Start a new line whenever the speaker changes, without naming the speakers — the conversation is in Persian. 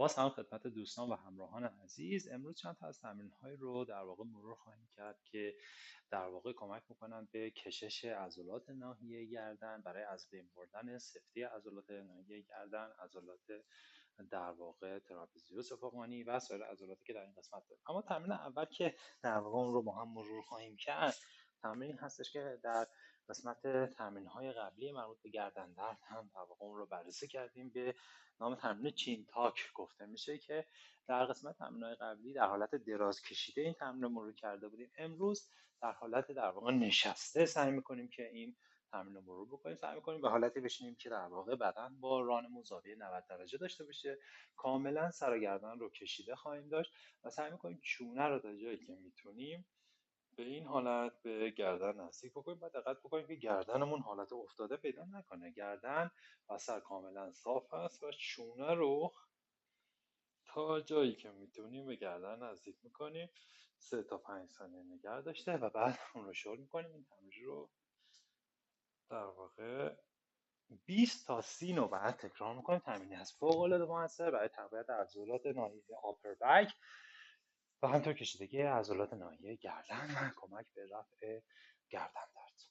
باز هم خدمت دوستان و همراهان عزیز، امروز چند تا از تمرین‌هایی رو در واقع مرور خواهیم کرد که در واقع کمک می‌کنند به کشش عضلات ناحیه گردن برای از بین بردن سفتی عضلات ناحیه گردن، عضلات در واقع تراپزیوس افقانی و سایر عضلاتی که در این قسمت داریم. اما تمرین اول که در واقع اون رو با هم مرور خواهیم کرد، تمرینی هستش که در قسمت تمرین‌های قبلی مربوط به گردن درد هم در واقع اون رو بررسی کردیم، به نام تمرین چین تاک گفته میشه، که در قسمت تمرین‌های قبلی در حالت دراز کشیده این تمرین رو مرور کرده بودیم. امروز در حالت در واقع نشسته سعی می‌کنیم که این تمرین رو مرور بکنیم. سعی می‌کنیم به حالتی بشینیم که در واقع بدن با رانمون زاویه 90 درجه داشته باشه، کاملا سر و گردن رو کشیده خواهیم داشت و سعی می‌کنیم چونه رو تا جایی که میتونیم به این حالت به گردن نزدیک بکنیم و دقت بکنیم که گردنمون حالت افتاده پیدا نکنه. گردن و سر کاملا صاف هست و چونه رو تا جایی که میتونیم به گردن نزدیک میکنیم. 3 تا 5 ثانیه نگه داشته و بعد اون رو شروع میکنیم. این تمرین رو در واقع 20 تا 30 نوبت تکرار میکنیم. تمرینی هست فوق العاده موثر برای تقویت عضلات ناحیه آپر بک و همطور کشیدگی عضلات ناحیه گردن و کمک به رفع گردن درد.